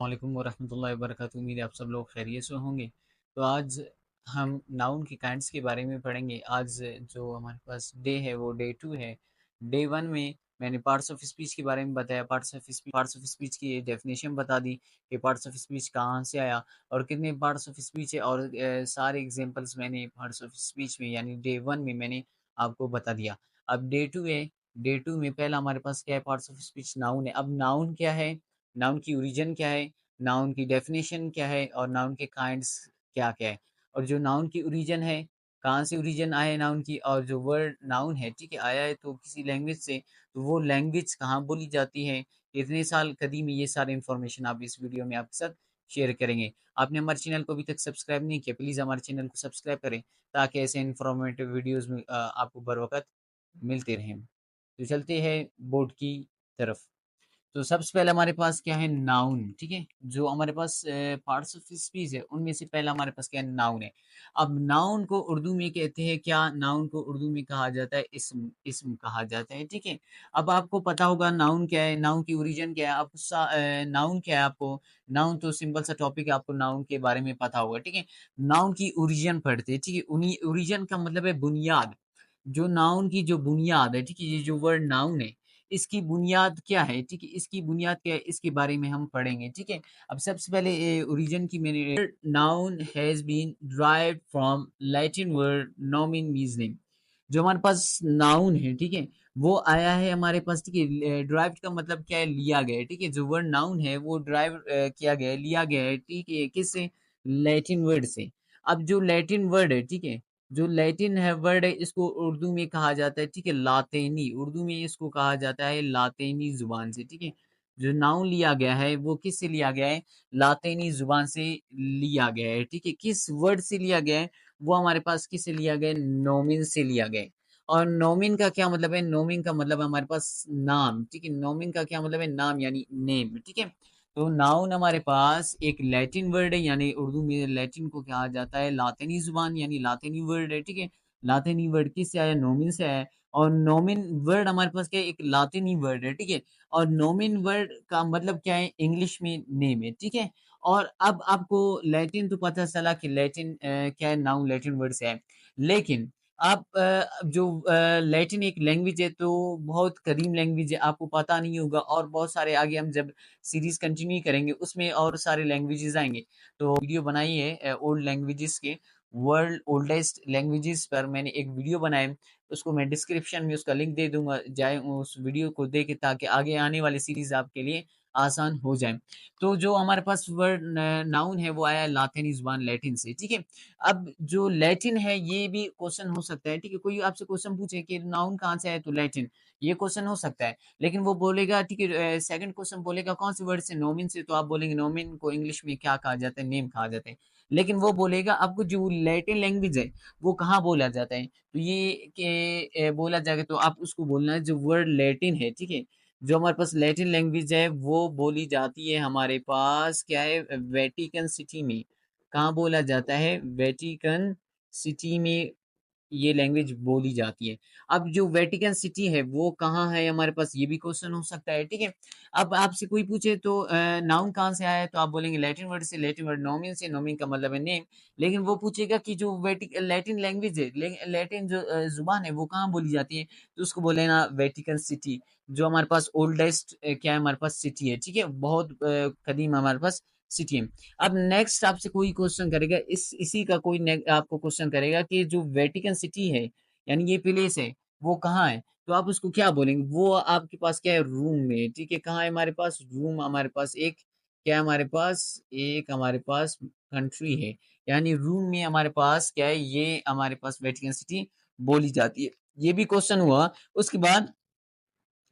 वालेकुम वरहमतुल्लाहि वबरकातुहू। उम्मीद है आप सब लोग खैरियत से होंगे। तो आज हम नाउन की काइंड्स के बारे में पढ़ेंगे। आज जो हमारे पास डे है वो डे 2 है। डे 1 में मैंने पार्ट्स ऑफ स्पीच के बारे में बताया। पार्ट्स ऑफ स्पीच की डेफिनेशन बता दी कि पार्ट्स ऑफ स्पीच कहाँ से आया और कितने पार्ट्स ऑफ स्पीच है, और सारे एग्जांपल्स मैंने पार्ट्स ऑफ स्पीच में यानी डे 1 में मैंने आपको बता दिया। अब डे 2 है। डे 2 में पहला हमारे पास क्या है? पार्ट्स ऑफ स्पीच नाउन है। अब नाउन क्या है, नाउन की ओरिजिन क्या है, नाउन की डेफिनेशन क्या है और नाउन के काइंड्स क्या-क्या है। और जो नाउन की ओरिजिन है, कहाँ से ओरिजिन आया है नाउन की, और जो वर्ड नाउन है, ठीक है, आया है तो किसी लैंग्वेज से, तो वो लैंग्वेज कहाँ बोली जाती है, कितने साल कदीम है, ये सारी इन्फॉर्मेशन आप इस वीडियो में आपके साथ शेयर करेंगे। आपने हमारे चैनल को अभी तक सब्सक्राइब नहीं किया, प्लीज़ हमारे चैनल को सब्सक्राइब करें ताकि ऐसे इन्फॉर्मेटिव वीडियोज़ में आपको बर वक़्त मिलते रहें। तो चलते हैं बोर्ड की तरफ। तो सबसे पहले हमारे पास क्या है? नाउन, ठीक है? जो हमारे पास पार्ट्स ऑफ स्पीच है, उनमें से पहला हमारे पास क्या है? नाउन है। अब नाउन को उर्दू में कहते हैं क्या? नाउन को उर्दू में कहा जाता है इस्म, इस्म कहा जाता है, ठीक है? अब आपको पता होगा नाउन क्या है, नाउन की ओरिजिन क्या है, आपको नाउन क्या है आपको? नाउन तो सिंपल सा टॉपिक है, आपको नाउन के बारे में पता होगा, ठीक है? नाउन की ओरिजिन पढ़ते हैं, ठीक है? उन्हीं ओरिजिन का मतलब है बुनियाद। जो नाउन की जो बुनियाद है, ठीक है? ये जो वर्ड नाउन है, इसकी बुनियाद क्या है, ठीक है? इसकी बुनियाद क्या है, इसके बारे में हम पढ़ेंगे, ठीक है? अब सबसे पहले ओरिजिन की मैंने noun has been derived from Latin word nomen means name. जो हमारे पास नाउन है, ठीक है? वो आया है हमारे पास, ठीक है? डिराइव्ड का मतलब क्या है? लिया गया है, ठीक है? जो वर्ड नाउन है वो डिराइव किया गया है, लिया गया है, ठीक है? किससे? लैटिन वर्ड से। अब जो लैटिन वर्ड है, ठीक है? जो लैटिन है वर्ड है, इसको उर्दू में कहा जाता है, ठीक है? लातीनी, उर्दू में इसको कहा जाता है लातीनी ज़ुबान से, ठीक है? जो नाउन लिया गया है वो किससे लिया गया है? लातीनी ज़ुबान से लिया गया है, ठीक है? किस वर्ड से लिया गया है? वो हमारे पास किससे लिया गया है? नोमिन से लिया गया है। और नोमिन का क्या मतलब है? नोमिन का मतलब है हमारे पास नाम, ठीक है? नोमिन का क्या मतलब है? नाम यानी नेम, ठीक है? तो नाउन हमारे पास एक लैटिन वर्ड है, यानी उर्दू में लैटिन को कहा जाता है लातीनी जुबान, यानी लातीनी वर्ड है, ठीक है? लातीनी वर्ड किससे आया? नोमिन से आया। और नोमिन वर्ड हमारे पास क्या है? एक लातीनी वर्ड है, ठीक है? और नोमिन वर्ड का मतलब क्या है? इंग्लिश में नेम है, ठीक है? और अब आपको लैटिन तो पता चला कि लैटिन क्या है? नाउन लैटिन वर्ड से है। लेकिन आप जो लैटिन एक लैंग्वेज है, तो बहुत कदीम लैंग्वेज है, आपको पता नहीं होगा, और बहुत सारे आगे हम जब सीरीज कंटिन्यू करेंगे उसमें और सारे लैंग्वेजेस आएंगे। तो वीडियो बनाई है ओल्ड लैंग्वेजेस के, वर्ल्ड ओल्डेस्ट लैंग्वेजेस पर मैंने एक वीडियो बनाया है। उसको मैं डिस्क्रिप्शन में उसका लिंक दे दूंगा, जाए उस वीडियो को देखे ताकि आगे आने वाली सीरीज आपके लिए आसान हो जाए। तो जो हमारे पास वर्ड नाउन है वो आया है लातीनी जुबान लैटिन से, ठीक है? अब जो लैटिन है ये भी क्वेश्चन हो सकता है, ठीक है? कोई आपसे क्वेश्चन पूछे कि नाउन कहाँ से आया, तो लैटिन, ये क्वेश्चन हो सकता है। लेकिन वो बोलेगा, ठीक है, सेकंड क्वेश्चन बोलेगा कौन से वर्ड से? नोमिन से। तो आप बोलेंगे नोमिन को इंग्लिश में क्या कहा जाता है? नेम कहा जाता है। लेकिन वो बोलेगा आपको जो लैटिन लैंग्वेज है वो कहाँ बोला जाता है, तो ये बोला जाएगा, तो आप उसको बोलना है जो वर्ड लैटिन है, ठीक है? जो हमारे पास लैटिन लैंग्वेज है वो बोली जाती है हमारे पास क्या है? वेटिकन सिटी में। कहाँ बोला जाता है? वेटिकन सिटी में ये लैंग्वेज बोली जाती है। अब जो वेटिकन सिटी है वो कहाँ है हमारे पास? ये भी क्वेश्चन हो सकता है, ठीक है? अब आपसे कोई पूछे तो नाउन कहाँ से आया है, तो आप बोलेंगे लैटिन वर्ड से, लैटिन वर्ड नोमिन से, नोमिन का मतलब है नेम। लेकिन वो पूछेगा कि जो वेटिक लैटिन लैंग्वेज है, लैटिन जो जुबान है वो कहाँ बोली जाती है, तो उसको बोलेगा वेटिकन सिटी। जो हमारे पास ओल्डेस्ट क्या है? हमारे पास सिटी है, ठीक है? बहुत कदीम हमारे पास सिटी है। अब नेक्स्ट आपसे कोई क्वेश्चन करेगा, इसी का कोई आपको क्वेश्चन करेगा कि जो वेटिकन सिटी है यानी ये प्लेस है वो कहाँ है, तो आप उसको क्या बोलेंगे? वो आपके पास क्या है? रूम में, ठीक है? कहाँ है हमारे पास? रूम हमारे पास एक क्या है? हमारे पास एक हमारे पास कंट्री है, यानी रूम में हमारे पास क्या है? ये हमारे पास वेटिकन सिटी बोली जाती है। ये भी क्वेश्चन हुआ। उसके बाद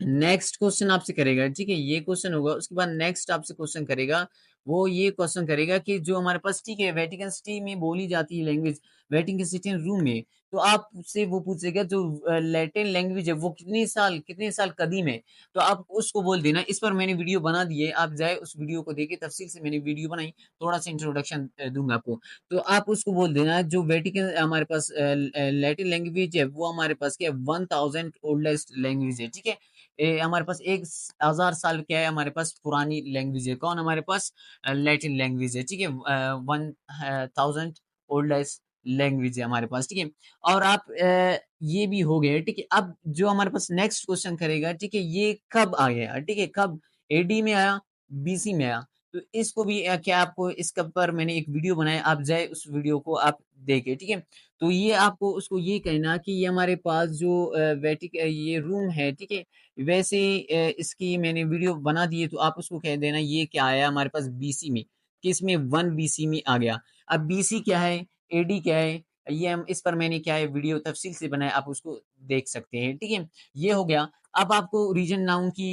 नेक्स्ट क्वेश्चन आपसे करेगा, ठीक है? ये क्वेश्चन होगा, उसके बाद नेक्स्ट आपसे क्वेश्चन करेगा। वो ये क्वेश्चन करेगा कि जो हमारे पास, ठीक है, वेटिकन सिटी में बोली जाती है लैंग्वेज, वेटिकन सिटी रूम में, तो आपसे वो पूछेगा जो लैटिन लैंग्वेज है वो कितने साल कदीम है, तो आप उसको बोल देना। इस पर मैंने वीडियो बना दी है, आप जाए उस वीडियो को देखे, तफसील से मैंने वीडियो बनाई। थोड़ा सा इंट्रोडक्शन दूंगा आपको। तो आप उसको बोल देना जो वेटिकन हमारे पास लैटिन लैंग्वेज है वो हमारे पास क्या है? 1000 ओल्डेस्ट लैंग्वेज है, ठीक है? हमारे पास 1000 साल क्या है, हमारे पास पुरानी लैंग्वेज है। कौन? हमारे पास लैटिन लैंग्वेज है, ठीक है। 1000 ओल्डेस्ट लैंग्वेज है हमारे पास, ठीक है। और आप ये भी हो गए, ठीक है। अब जो हमारे पास नेक्स्ट क्वेश्चन करेगा, ठीक है, ये कब आया, ठीक है, कब एडी में आया, बीसी में आया। तो इसको भी क्या आपको इसके पर मैंने एक वीडियो बनाया, आप जाए उस वीडियो को आप देखें, ठीक है। तो ये आपको उसको ये कहना कि ये हमारे पास जो वेटिक ये रूम है, ठीक है, वैसे इसकी मैंने वीडियो बना दी है, तो आप उसको कह देना ये क्या आया हमारे पास बीसी में, किसमें 1 बीसी में आ गया। अब बीसी क्या है, एडी क्या है, ये हम इस पर मैंने क्या है वीडियो तफसील से बनाया, आप उसको देख सकते हैं, ठीक है। ये हो गया। अब आपको रीजन नाउन की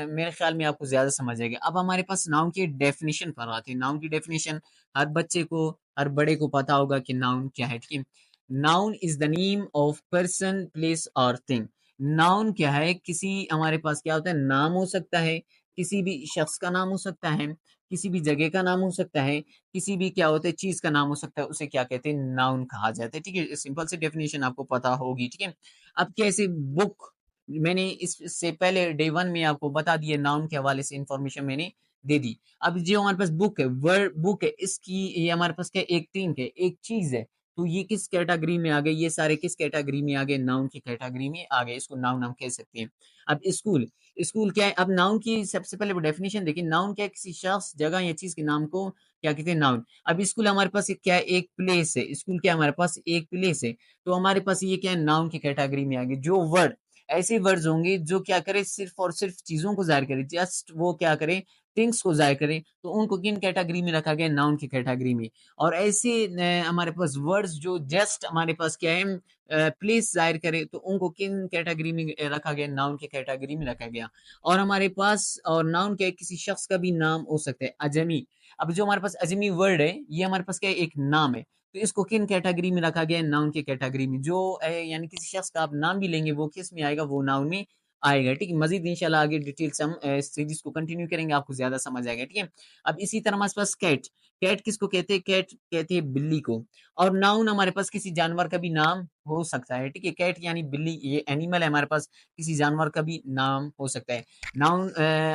मेरे ख्याल में आपको ज्यादा समझ आएगा। अब हमारे पास नाउन की डेफिनेशन पर आते हैं। नाउन की डेफिनेशन हर बच्चे को, हर बड़े को पता होगा कि नाउन क्या है, ठीक है। Noun is the name of person, place और थिंग। नाउन क्या है, किसी हमारे पास क्या होता है, नाम हो सकता है, किसी भी शख्स का नाम हो सकता है, किसी भी जगह का नाम हो सकता है, किसी भी क्या होता है चीज का नाम हो सकता है, उसे क्या कहते हैं, नाउन कहा जाता है, ठीक है। सिंपल सी डेफिनेशन आपको पता होगी, ठीक है। अब कैसे बुक, मैंने इससे पहले डे 1 में आपको बता दिया, नाउन के हवाले से इंफॉर्मेशन मैंने दे दी। अब जो हमारे पास बुक है, वर्ड बुक है, इसकी ये हमारे पास क्या है, एक थिंग है, एक चीज है। तो ये किस कैटेगरी में आ गए, ये सारे किस कैटेगरी में आ गए, नाउन की कैटेगरी में आ गए, इसको नाउन हम कह सकते हैं। अब स्कूल, स्कूल क्या है, अब नाउन की सबसे पहले वो डेफिनेशन देखिए, नाउन क्या है, किसी शख्स, जगह या चीज के नाम को क्या कहते हैं, नाउन। अब स्कूल हमारे पास क्या है, एक प्लेस है, स्कूल क्या है, हमारे पास एक प्लेस है। तो हमारे पास ये क्या है, नाउन की कैटेगरी में आ गए। जो वर्ड, ऐसे वर्ड्स होंगे जो क्या करे, सिर्फ और सिर्फ चीजों को जाहिर करे, जस्ट वो क्या करे, थिंग्स को जाहिर करे, तो उनको किन कैटेगरी में रखा गया, नाउन की कैटेगरी में। और ऐसे हमारे पास वर्ड्स जो जस्ट हमारे पास क्या है, प्लेस जाहिर करे, तो उनको किन कैटेगरी में रखा गया, नाउन की कैटेगरी में रखा गया। और हमारे पास, और नाउन क्या है, किसी शख्स का भी नाम हो सकता है, अजमी। अब जो हमारे पास अजमी वर्ड है, ये हमारे पास क्या है, एक नाम है। तो इसको किन कैटेगरी में रखा गया है, नाउन की कैटेगरी में। जो यानी किसी शख्स का आप नाम भी लेंगे, वो किस में आएगा, वो नाउन में आएगा, ठीक है। मजीद इंशाल्लाह आगे डिटेल से हम सीरीज को कंटिन्यू करेंगे, आपको ज्यादा समझ आएगा, ठीक है। अब इसी तरह हमारे पास कैट, कैट किसको कहते हैं, कैट कहते हैं बिल्ली को। और नाउन हमारे पास किसी जानवर का भी नाम हो सकता है, ठीक है। कैट यानी बिल्ली, ये एनिमल है हमारे पास, किसी जानवर का भी नाम हो सकता है। नाउन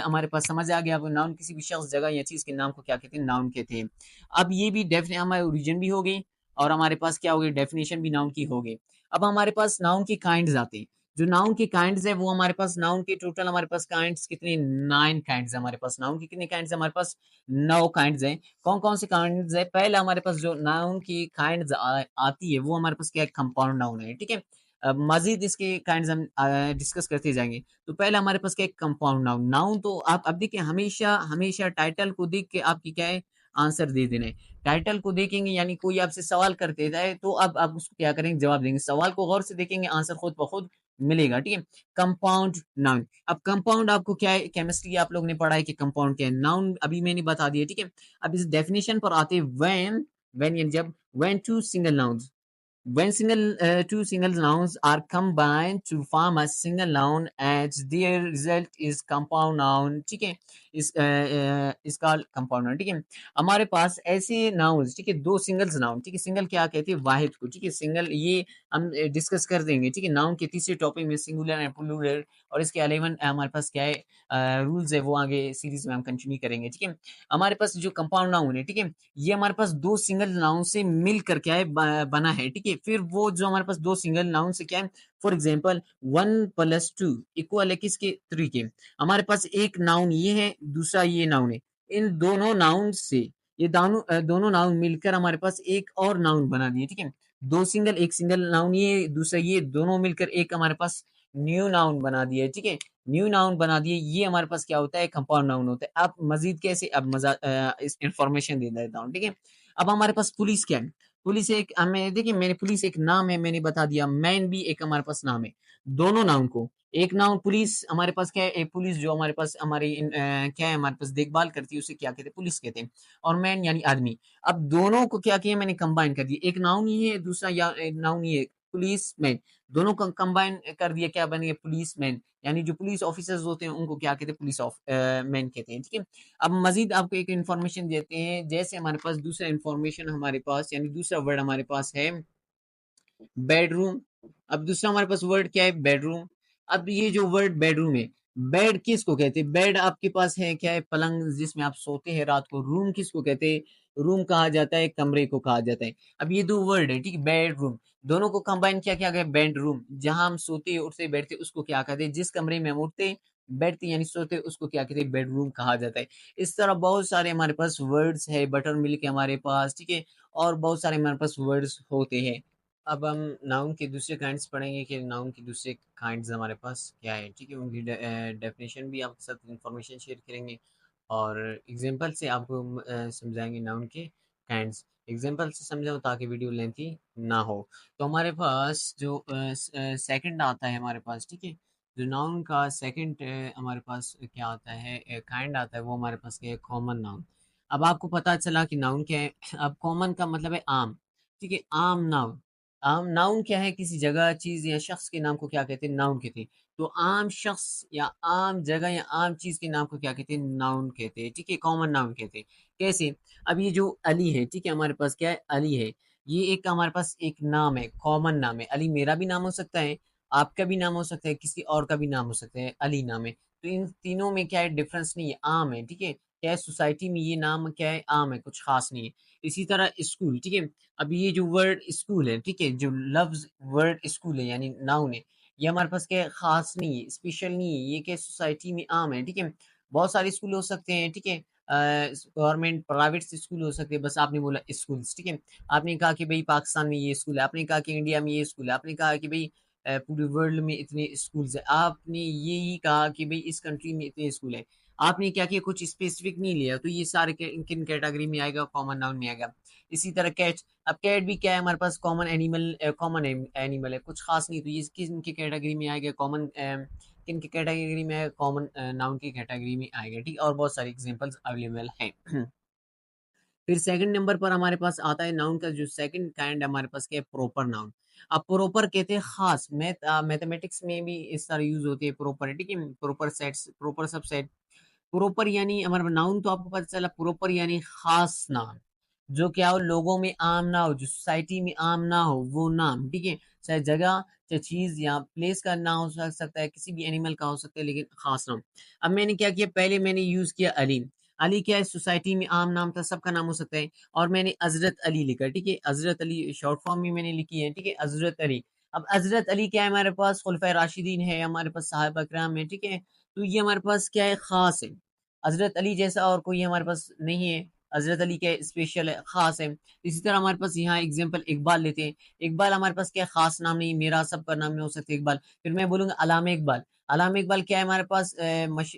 हमारे पास समझ आ गया, नाउन किसी भी शख्स, जगह या चीज के नाम को क्या कहते हैं, नाउन कहते हैं। अब ये भी डेफिनेट हमारे ओरिजिन भी हो गई, और हमारे पास क्या हो गई, डेफिनेशन भी नाउन की हो गई। अब हमारे पास नाउन की काइंड्स आते हैं। जो नाउन की काइंड्स है, वो हमारे पास नाउन के टोटल हमारे पास काइंड्स कितने, 9 काइंड्स है हमारे पास। नाउन की कितने काइंड्स है हमारे पास, 9 काइंड्स है। कौन कौन से काइंड्स है, पहला हमारे पास जो नाउन की काइंड्स आती है, वो हमारे पास क्या है, कंपाउंड नाउन है, ठीक है। अब मजीद इसके काइंड्स हम डिस्कस करते जाएंगे। तो पहला हमारे पास क्या है, कंपाउंड नाउन। नाउन तो आप अब देखिए, हमेशा हमेशा टाइटल को देख के आपकी क्या है, आंसर दे देना है। टाइटल को देखेंगे, यानी कोई आपसे सवाल करते जाए, तो अब आप उसको क्या करेंगे, जवाब देंगे। सवाल को गौर से देखेंगे, आंसर खुद ब खुद मिलेगा, ठीक है। कंपाउंड नाउन, अब कंपाउंड आपको क्या है, केमिस्ट्री आप लोग ने पढ़ा है कि कंपाउंड क्या है, नाउन अभी मैंने बता दिया, ठीक है। अब इस डेफिनेशन पर आते हैं, व्हेन यानी जब, when two single nouns, when two single nouns are combined to form a single noun and their result is compound noun, ठीक है। इसका कंपाउंड नाउन, ठीक है। हमारे पास ऐसे नाउन्स, ठीक है, दो सिंगल्स नाउन, ठीक है। सिंगल क्या कहते हैं, वाहिद को, ठीक है। सिंगल ये हम डिस्कस कर देंगे, ठीक है। नाउन के तीसरे टॉपिक में सिंगुलर एंड प्लूरल, और इसके अलावा हमारे पास क्या है, रूल्स है, वो आगे सीरीज में हम कंटिन्यू करेंगे, ठीक है। हमारे पास जो कंपाउंड नाउन है, ठीक है, ये हमारे पास दो सिंगल नाउन से मिलकर क्या है, बना है, ठीक है। फिर वो जो हमारे पास दो सिंगल नाउन से क्या है, फॉर एग्जाम्पल 1 + 2 इक्वल है किसके, 3 के। हमारे पास एक नाउन ये है, दूसरा ये नाउन है। इन दोनों नाउन से, ये दोनों नाउन मिलकर हमारे पास एक और नाउन बना दिए, ठीक है। दो सिंगल, एक सिंगल नाउन ये, दूसरा ये, दोनों मिलकर एक हमारे पास न्यू नाउन बना दिया, ठीक है। न्यू नाउन बना दिए, ये हमारे पास क्या होता है, कंपाउंड नाउन होता है। आप मजीद कैसे, अब मजा इस इंफॉर्मेशन दे देता हूँ, ठीक है। अब हमारे पास पुलिस क्या है, पुलिस एक, हमें देखिए, मैंने पुलिस एक नाम है, मैंने बता दिया। मैन भी एक हमारे पास नाम है। दोनों नाउन को, एक नाउन पुलिस हमारे पास क्या है, एक पुलिस जो हमारे पास हमारी क्या है, हमारे पास देखभाल करती है, उसे क्या कहते हैं, पुलिस कहते हैं। और मैन यानी आदमी। अब दोनों को क्या किया मैंने, कंबाइन कर दिया। एक नाउन ही है, दूसरा या नाउन ही है, पुलिस मैन। दोनों को कंबाइन कर दिया, क्या बन गया, पुलिस मैन। यानी जो पुलिस ऑफिसर्स होते हैं, उनको क्या कहते हैं, पुलिस ऑफ मैन कहते हैं, ठीक है। अब मजीद आपको एक इन्फॉर्मेशन देते हैं, जैसे हमारे पास दूसरा इन्फॉर्मेशन हमारे पास, यानी दूसरा वर्ड हमारे पास है बेडरूम। अब दूसरा हमारे पास वर्ड क्या है, बेडरूम। अब ये जो वर्ड बेडरूम है, बेड किसको कहते हैं? बेड आपके पास है क्या है? पलंग जिसमें आप सोते हैं रात को। रूम किसको कहते हैं? रूम कहा जाता है कमरे को कहा जाता है। अब ये दो वर्ड है, ठीक है, बेड रूम, दोनों को कंबाइन किया क्या गया? Bed room. जहां हम सोते उठते बैठते उसको क्या कहते हैं? जिस कमरे में हम उठते बैठते यानी सोते उसको क्या कहते हैं? बेडरूम कहा जाता है। इस तरह बहुत सारे हमारे पास वर्ड्स है, बटर मिल्क है हमारे पास, ठीक है, और बहुत सारे हमारे पास वर्ड्स होते हैं। अब हम नाउन के दूसरे काइंड्स पढ़ेंगे कि नाउन के दूसरे काइंड्स हमारे पास क्या है, ठीक है, उनकी डेफिनेशन भी आपके साथ इंफॉर्मेशन शेयर करेंगे और एग्जांपल से आपको समझाएंगे नाउन के काइंड्स। एग्जांपल से समझाऊं ताकि वीडियो लेंथी ना हो। तो हमारे पास जो सेकंड आता है हमारे पास, ठीक है, जो नाउन का सेकंड हमारे पास क्या आता है, काइंड आता है, वो हमारे पास क्या है? Common noun. अब आपको पता चला कि नाउन क्या है। अब कॉमन का मतलब है आम, ठीक है, आम नाउन। आम नाउन क्या है? किसी जगह, चीज या शख्स के नाम को क्या कहते हैं? नाउन कहते हैं। तो आम शख्स या आम जगह या आम चीज के नाम को क्या कहते हैं? नाउन कहते हैं, ठीक है, कॉमन नाउन कहते हैं। कैसे? अब ये जो अली है, ठीक है, हमारे पास क्या है? अली है। ये एक हमारे पास एक नाम है, कॉमन नाम है। अली मेरा भी नाम हो सकता है, आपका भी नाम हो सकता है, किसी और का भी नाम हो सकता है, अली नाम है। तो इन तीनों में क्या है? डिफरेंस नहीं है, आम है, ठीक है। क्या है? सोसाइटी में ये नाम क्या है? आम है, कुछ खास नहीं है। इसी तरह स्कूल, ठीक है। अब ये जो वर्ड स्कूल है, ठीक है, जो लफ्ज वर्ड स्कूल है यानी नाउन है, ये हमारे पास क्या है? खास नहीं है, स्पेशल नहीं है, ये क्या सोसाइटी में आम है, ठीक है। बहुत सारे स्कूल हो सकते हैं, ठीक है, गवर्नमेंट प्राइवेट स्कूल हो सकते हैं, बस आपने बोला स्कूल्स, ठीक है। आपने कहा कि भाई पाकिस्तान में ये स्कूल है, आपने कहा कि इंडिया में ये स्कूल है, आपने कहा कि भाई पूरे वर्ल्ड में इतने स्कूल्स है, आपने यही कहा कि भाई इस कंट्री में इतने स्कूल है। आपने क्या किया? कुछ स्पेसिफिक नहीं लिया, तो ये सारे किन कैटेगरी में आएगा? कॉमन नाउन में आएगा। इसी तरह कैट। अब कैट भी क्या है हमारे पास? कॉमन एनिमल, कॉमन एनिमल है, कुछ खास नहीं, तो ये किन की कैटेगरी में आएगा? कॉमन। किन की कैटेगरी में आएगा? कॉमन नाउन की कैटेगरी में आएगा, ठीक, और बहुत सारे एग्जांपल्स अवेलेबल हैं। फिर सेकंड नंबर पर हमारे पास आता है नाउन का जो सेकंड काइंड हमारे पास क्या है? Proper noun. अब प्रॉपर कहते हैं खास, मैथमेटिक्स में भी इस तरह यूज होती है प्रॉपर, ठीक है, proper sets, proper subset. Proper यानी हमारा नाउन तो आपको पता चला, प्रॉपर यानी खास नाम, जो क्या हो? लोगों में आम ना हो, जो सोसाइटी में आम ना हो, वो नाम, ठीक है। चाहे जगह, चाहे चीज या प्लेस का नाम हो सकता है, किसी भी एनिमल का हो सकता है, लेकिन खास नाम। अब मैंने क्या किया? पहले मैंने यूज किया अली। अली क्या है? सोसाइटी में आम नाम था, सबका नाम हो सकता है। और मैंने हजरत अली लिखा, ठीक है, हजरत अली शॉर्ट फॉर्म में मैंने लिखी है, ठीक है, हजरत अली। अब हजरत अली क्या है? हमारे पास खुलफाए राशिदीन है, हमारे पास साहब अकराम है, ठीक है। तो ये हमारे पास क्या है? खास है। हजरत अली जैसा और कोई हमारे पास नहीं है। हजरत अली क्या है? स्पेशल है, खास है। इसी तरह हमारे पास यहाँ एग्जांपल इकबाल लेते हैं। इकबाल हमारे पास क्या है? खास नाम नहीं, मेरा सबका नाम नहीं हो सकता इकबाल। फिर मैं बोलूंगा अलामा इकबाल। अलामा इकबाल क्या है? हमारे पास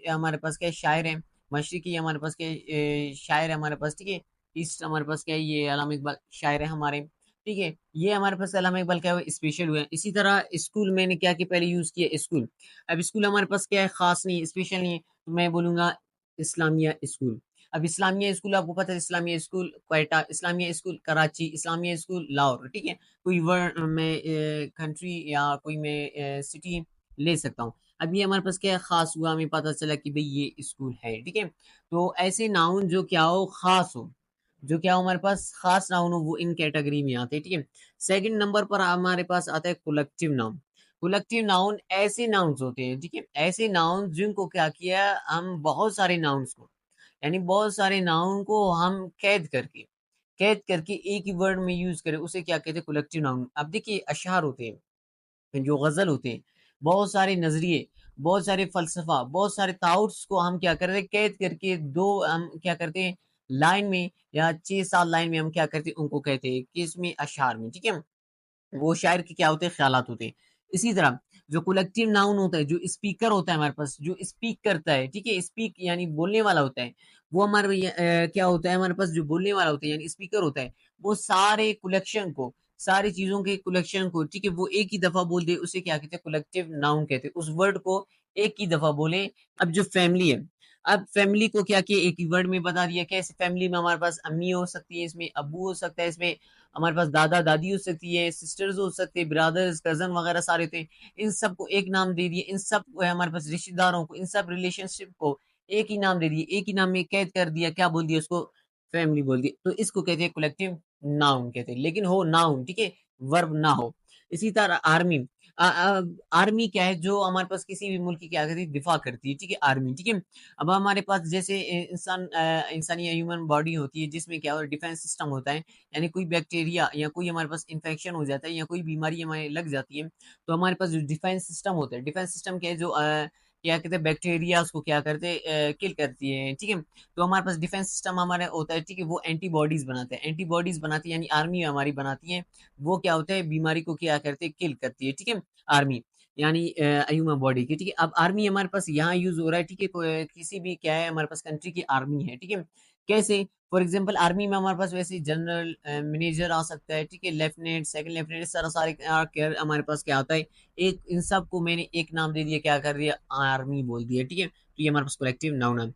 हमारे पास क्या है? शायर है, मशरकी हमारे पास क्या है? शायर है हमारे पास, ठीक है। ईस्ट हमारे पास क्या है? ये अलामा इकबाल शायर है हमारे, ठीक है। ये हमारे पास अलामा इकबाल क्या है? स्पेशल हुआ है। इसी तरह स्कूल मैंने क्या किया? पहले यूज किया स्कूल। अब स्कूल हमारे पास क्या है? खास नहीं, स्पेशल नहीं है, तो मैं बोलूंगा इस्लामिया स्कूल। अब इस्लामिया स्कूल आपको पता है, Islamia school Quetta, Islamia school Karachi, Islamia school Lahore, ठीक है। कोई वर्ड मैं कंट्री या कोई मैं सिटी ले सकता हूँ। अब ये हमारे पास क्या है? खास हुआ, हमें पता चला कि भाई ये स्कूल है, ठीक है। तो ऐसे नाउन जो क्या हो? खास हो, जो क्या हो हमारे पास? खास नाउन हो, वो इन कैटेगरी में आते हैं, ठीक है। सेकंड नंबर पर हमारे पास आता है कलेक्टिव नाउन। कलेक्टिव नाउन ऐसे नाउन्स होते हैं, ठीक है, ऐसे नाउन जिनको क्या किया? हम बहुत सारे नाउन्स को, यानी बहुत सारे नाउन को हम कैद करके एक ही वर्ड में यूज करें, उसे क्या कहते हैं? Collective noun. अब देखिए अशआर होते हैं, जो गजल होते हैं, बहुत सारे नजरिए, बहुत सारे फलसफा, बहुत सारे थाउट्स को हम क्या करते हैं? कैद करके दो हम क्या करते हैं? लाइन में या 6-7 लाइन में हम क्या करते हैं? उनको कहते हैं कि इसमें अशआर में, ठीक है। वो शायर के क्या होते हैं? ख्यालात होते हैं। इसी तरह जो कलेक्टिव नाउन होता है, जो स्पीकर होता है हमारे पास, जो स्पीक करता है, ठीक है, स्पीक यानी बोलने वाला होता है, वो हमारे क्या होता है? हमारे पास जो बोलने वाला होता है यानी स्पीकर होता है, वो सारे कलेक्शन को, सारी चीजों के कलेक्शन को, ठीक है, वो एक ही दफा बोल दे, उसे क्या कहते हैं? कलेक्टिव नाउन कहते हैं। उस वर्ड को एक ही दफा बोले। अब जो फैमिली है, अब फैमिली को क्या किया? एक ही वर्ड में बता दिया। कैसे? फैमिली में हमारे पास अम्मी हो सकती है, इसमें अब्बू हो सकता है, इसमें हमारे पास दादा दादी हो सकती है, सिस्टर्स हो सकते हैं, ब्रदर्स कजन वगैरह सारे होते हैं। इन सबको एक नाम दे दिए, इन सब को हमारे पास रिश्तेदारों को, इन सब रिलेशनशिप को एक ही नाम दे दिए, एक ही नाम में कैद कर दिया। क्या बोल दिया उसको? फैमिली बोल दिया। तो इसको कहते हैं कलेक्टिव नाउन कहते हैं, लेकिन हो नाउन, ठीक है, वर्ब ना हो। इसी तरह आर्मी। आर्मी क्या है, जो हमारे पास किसी भी मुल्क की क्या करती है, दिफा करती है, ठीक है, आर्मी, ठीक है। अब हमारे पास जैसे इंसानी या ह्यूमन बॉडी होती है, जिसमें क्या होता है, डिफेंस सिस्टम होता है, यानी कोई बैक्टीरिया या कोई हमारे पास इन्फेक्शन हो जाता है या कोई बीमारी हमारे लग जाती है, तो हमारे पास जो डिफेंस सिस्टम होता है, डिफेंस सिस्टम क्या है, जो क्या कहते हैं, बैक्टीरिया उसको क्या करते हैं, किल करती है, ठीक है। तो हमारे पास डिफेंस सिस्टम हमारा होता है, ठीक है, वो एंटीबॉडीज बनाते हैं, एंटीबॉडीज बनाती है, यानी आर्मी हमारी बनाती है, वो क्या होता है, बीमारी को क्या करते हैं, किल करती है, ठीक है, आर्मी, यानी ह्यूमन बॉडी की, ठीक है। अब आर्मी हमारे पास यहाँ यूज हो रहा है, ठीक है, किसी भी क्या है, हमारे पास कंट्री की आर्मी है, ठीक है। कैसे? फॉर एग्जांपल आर्मी में हमारे पास वैसे जनरल, मैनेजर आ सकता है, ठीक है, लेफ्टिनेंट, सेकंड लेफ्टिनेंट, सारा सारे हमारे पास क्या होता है, एक इन सब को मैंने एक नाम दे दिया, क्या कर दिया, आर्मी बोल दिया, ठीक है। तो ये हमारे पास कलेक्टिव नाउन है।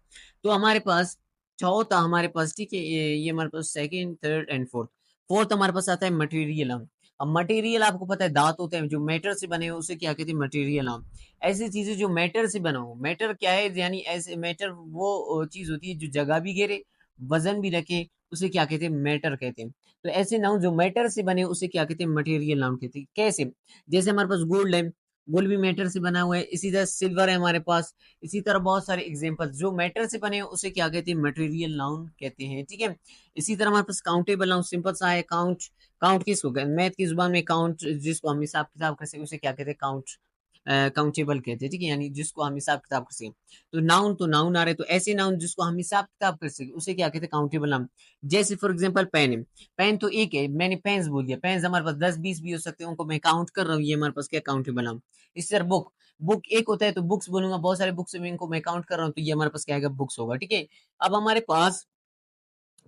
तो हमारे पास चौथा हमारे पास, ठीक है, ये हमारे पास second, third and fourth. Fourth हमारे पास आता है मटेरियल। अब मटेरियल आपको पता है, धातु होते हैं जो मैटर से बने हो, उसे क्या कहते हैं, मटेरियल। हम ऐसी चीजें जो मैटर से बना हो, मैटर क्या है, यानी ऐसे मैटर वो चीज होती है जो जगह भी घेरे, वजन भी रखे, उसे क्या कहते हैं, मैटर कहते हैं। तो ऐसे नाउन जो मैटर से बने उसे क्या कहते हैं, मटेरियल नाउन कहते हैं। कैसे? जैसे हमारे पास गोल्ड है, गोल्ड भी मैटर से बना हुआ है, इसी तरह सिल्वर है हमारे पास, इसी तरह बहुत सारे एग्जांपल जो मैटर से बने हैं उसे क्या कहते हैं, मटेरियल नाउन कहते हैं, ठीक है। इसी तरह हमारे पास काउंटेबल नाउन, सिंपल सा है, काउंट। काउंट किसको कहते हैं, मैथ की जुबान में काउंट, जिसको हम हिसाब किताब कर सके उसे क्या कहते हैं, काउंट, काउंटेबल कहते हैं, ठीक है, यानी जिसको हम हिसाब किताब कर सके। तो नाउन आ रहे, तो ऐसे नाउन जिसको हम हिसाब किताब कर सके उसे क्या कहते हैं, काउंटेबल नाउन। जैसे फॉर एग्जांपल पेन है, पेन तो एक है, मैंने पेन्स बोल दिया, पेन्स हमारे पास 10-20 भी हो सकते हैं, उनको मैं काउंट कर रहा हूँ, ये हमारे पास क्या काउंटेबल नाउन। इस तरह बुक, बुक एक होता है तो बुक्स बोलूंगा, बहुत सारे बुक्स में इनको मैं काउंट कर रहा हूँ, तो ये हमारे पास क्या आएगा, बुक्स होगा, ठीक है। अब हमारे पास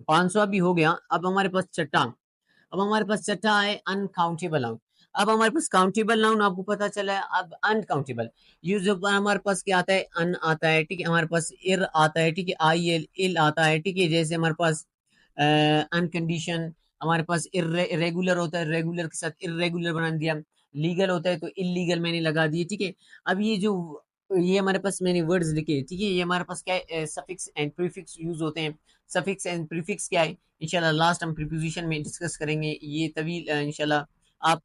500 भी हो गया। अब हमारे पास छठा, अब हमारे पास छठा है अनकाउंटेबल नाउन। अब हमारे पास काउंटेबल नाउन आपको पता चला है, अब अनकाउंटेबल, ये जो हमारे पास क्या आता है, अन आता है, ठीक है, हमारे पास इर आता है, ठीक है, आई एल इल आता है, ठीक है। जैसे हमारे पास अनकंडीशन, हमारे पास इरेगुलर होता है, रेगुलर के साथ इरेगुलर बना दिया, लीगल होता है तो इलीगल मैंने लगा दिए, ठीक है। अब ये हमारे पास मैंने वर्ड्स लिखे, ठीक है, ये हमारे पास क्या है, सफिक्स एंड प्रीफिक्स यूज होते हैं। सफिक्स एंड प्रीफिक्स क्या है, इंशाल्लाह लास्ट हम प्रीपोजिशन में डिस्कस करेंगे, ये तभी इंशाल्लाह आप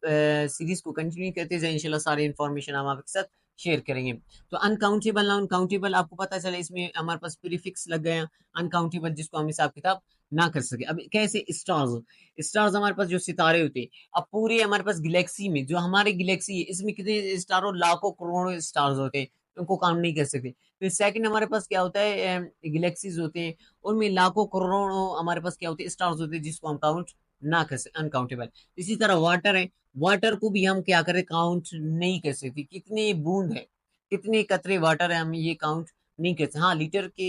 सीरीज को कंटिन्यू करते जाए, इंशाल्लाह सारे इन्फॉर्मेशन हम आपके साथ शेयर करेंगे। तो अनकाउंटेबल नाउन काउंटेबल आपको पता चला, इसमें हमारे पास प्रीफिक्स लग गया, अनकाउंटेबल जिसको हम हिसाब किताब ना कर सके। अब कैसे, स्टार्स, स्टार्स हमारे पास जो सितारे होते हैं, अब पूरे हमारे पास गैलेक्सी में, जो हमारे गैलेक्सी है, इसमें कितने स्टारों, लाखों करोड़ों स्टार्स होते हैं, उनको काउंट नहीं कर सकते। फिर सेकंड हमारे पास क्या होता है, गैलेक्सीज होते हैं, उनमें लाखों करोड़ों हमारे पास क्या होते हैं, स्टार्स होते हैं, जिसको हम काउंट ना कर सकते, अनकाउंटेबल। इसी तरह वाटर है, वाटर को भी हम क्या करें, काउंट नहीं कर सकते, कितने बूंद है, कितने कतरे वाटर है, हम ये काउंट नहीं कर सकते। हाँ, लीटर के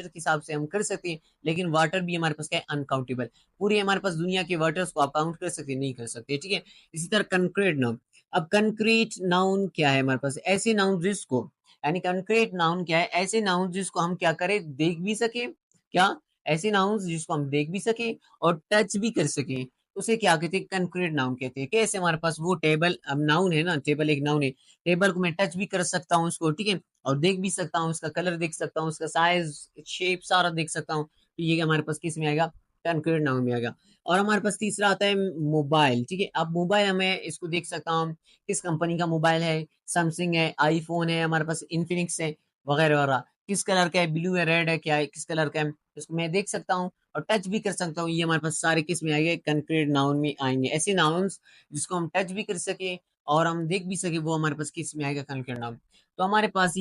हिसाब से हम कर सकते हैं, लेकिन वाटर भी हमारे पास क्या है, अनकाउंटेबल। पूरी हमारे पास दुनिया के वाटर्स को आप काउंट कर सकते, नहीं कर सकते, ठीक है। इसी तरह कंक्रीट नाउन, अब कंक्रीट नाउन क्या है, हमारे पास ऐसे नाउन जिसको, यानी कंक्रीट नाउन क्या है, ऐसे नाउन जिसको हम क्या करें, देख भी सके, क्या, ऐसे नाउन जिसको हम देख भी सके और टच भी कर सके, उसे क्या कहते हैं, कंक्रीट नाउन कहते हैं। कैसे? हमारे पास वो टेबल, अब नाउन है ना, टेबल एक नाउन है, टेबल को मैं टच भी कर सकता हूँ उसको, ठीक है, और देख भी सकता हूँ, उसका कलर देख सकता हूँ, उसका साइज शेप सारा देख सकता हूँ, तो ये हमारे पास किस में आएगा, कंक्रीट नाउन में आएगा। और हमारे पास तीसरा आता है मोबाइल, ठीक है। अब मोबाइल हमें इसको देख सकता हूँ, किस कंपनी का मोबाइल है, सैमसंग है, आईफोन है, हमारे पास इन्फिनिक्स है, वगैरह वगैरह, किस कलर का है, ब्लू है, रेड है, क्या है, किस कलर का है, इसको मैं देख सकता हूँ और टच भी कर सकता हूँ। ये हमारे पास सारे किस में आएंगे, कंक्रीट नाउन में आएंगे। ऐसे नाउन्स जिसको हम टच भी कर सके और हम देख भी सके, वो हमारे पास किस में आएगा, कंक्रीट नाउन। तो हमारे पास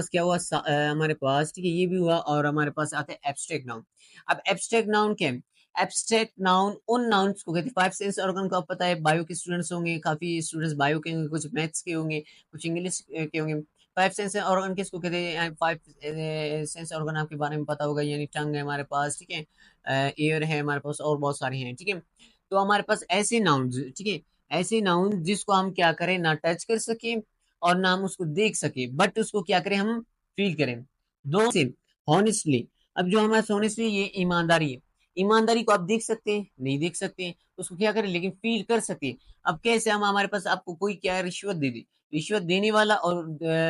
क्या हुआ, हमारे पास, ठीक है, ये भी हुआ। और हमारे पास आता है एब्स्ट्रैक्ट नाउन। अब एब्स्ट्रैक्ट नाउन क्या है, एब्स्ट्रैक्ट नाउन उन नाउन्स को कहते हैं, फाइव सेंस ऑर्गन को आप पता है, बायो के स्टूडेंट्स होंगे, काफी स्टूडेंट्स बायो के होंगे, कुछ मैथ्स के होंगे, कुछ इंग्लिश के होंगे। फाइव सेंस ऑर्गन किसको कहते हैं, फाइव सेंस ऑर्गन आपके बारे में पता होगा, यानी टंग है हमारे पास, ठीक है, एयर है हमारे पास, और बहुत सारे हैं, ठीक है। तो हमारे पास ऐसे नाउन, ठीक है, ऐसे नाउन जिसको हम क्या करें, ना टच कर सके और ना हम उसको देख सके, बट उसको क्या करें, हम फील करें। दो से हॉनेस्टली, अब जो हमारे हॉनेस्टली, ये ईमानदारी है। ईमानदारी को आप देख सकते हैं, नहीं देख सकते, उसको क्या करें, लेकिन फील कर सकते हैं। अब कैसे, हम हमारे पास आपको कोई क्या है, रिश्वत दे दी, रिश्वत देने वाला और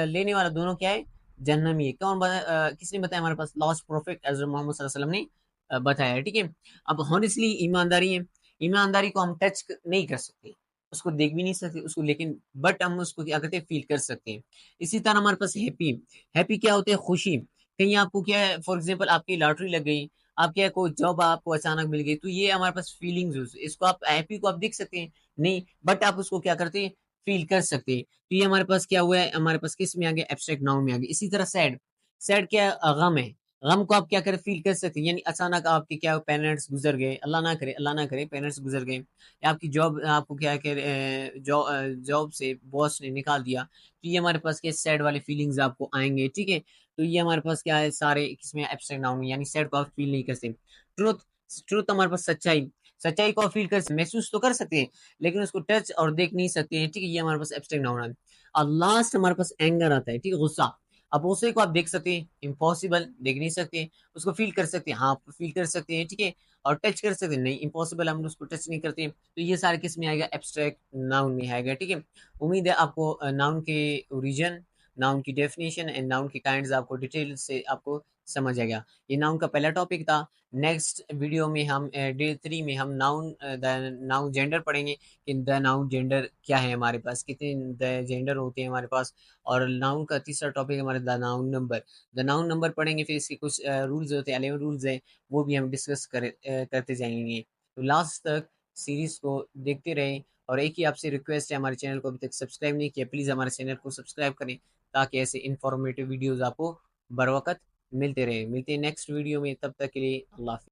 लेने वाला दोनों क्या है, जहन्नमी है। किसने बताया, हमारे पास लॉस्ट प्रॉफिट हज़रत मोहम्मद सल्लल्लाहु अलैहि वसल्लम ने बताया है, ठीक है। अब हॉनेस्टली ईमानदारी है, ईमानदारी को हम टच नहीं कर सकते, उसको देख भी नहीं सकते उसको, लेकिन बट हम उसको क्या करते हैं, फील कर सकते हैं। इसी तरह हमारे पास हैप्पी, हैप्पी क्या होते हैं, खुशी। कहीं आपको क्या है, फॉर एग्जांपल आपकी लॉटरी लग गई, आप क्या कोई जॉब आपको अचानक मिल गई, तो ये हमारे पास फीलिंग्स, इसको आप हैप्पी को आप देख सकते हैं नहीं, बट आप उसको क्या करते हैं, फील कर सकते हैं। तो ये हमारे पास क्या हुआ है, हमारे पास किस में आ गया, एब्स्ट्रैक्ट नाउन में आ गया। इसी तरह सैड, सैड क्या है, गम है। गम को आप क्या करें, फील कर सकते हैं, यानी अचानक आपके क्या पेरेंट्स गुजर गए, अल्लाह ना करे, अल्लाह ना करे पेरेंट्स गुजर गए, या आपकी जॉब आपको क्या है, जॉब से बॉस ने निकाल दिया, तो ये हमारे पास क्या सैड वाले फीलिंग्स आपको आएंगे, ठीक है। तो ये हमारे पास क्या है, सारे किसमें, एब्स्ट्रैक्ट नाउन में, यानी सैड को आप फील नहीं कर सकते। ट्रुथ, ट्रुथ हमारे पास सच्चाई, सच्चाई को आप फील कर महसूस तो कर सकते हैं, लेकिन उसको टच और देख नहीं सकते हैं, ठीक है। ये हमारे पास एब्स्ट्रैक्ट नाउन है। और लास्ट हमारे पास एंगर आता है, ठीक है, गुस्सा। अब गुस्से को आप देख सकते हैं, इम्पॉसिबल, देख नहीं सकते, उसको फील कर सकते हैं, हाँ फील कर सकते हैं, ठीक है। और टच कर सकते हैं, नहीं, इम्पॉसिबल, हम उसको टच नहीं करते। तो ये सारे किस में आएगा, एब्स्ट्रैक्ट नाउन में आएगा, ठीक है। उम्मीद है आपको नाउन के ओरिजिन, नाउन की डेफिनेशन एंड नाउन की काइंड्स आपको डिटेल से आपको समझ आएगा। ये नाउन का पहला टॉपिक था। नेक्स्ट वीडियो में हम डे 3 में हम नाउन द नाउन जेंडर पढ़ेंगे कि द नाउन जेंडर क्या है, हमारे पास कितने द जेंडर होते हैं हमारे पास। और नाउन का तीसरा टॉपिक हमारे the noun number, the noun number पढ़ेंगे, फिर इसके कुछ रूल्स होते हैं, 11 रूल्स है, वो भी हम डिस्कस करते जाएंगे। तो लास्ट तक सीरीज को देखते रहें। और एक ही आपसे रिक्वेस्ट है, हमारे चैनल को अभी तक सब्सक्राइब नहीं किया, प्लीज़ हमारे चैनल को सब्सक्राइब करें, ताकि ऐसे इंफॉर्मेटिव वीडियोज़ आपको बर वक्त मिलते रहे। मिलते हैं नेक्स्ट वीडियो में, तब तक के लिए अल्लाह हाफ़िज़।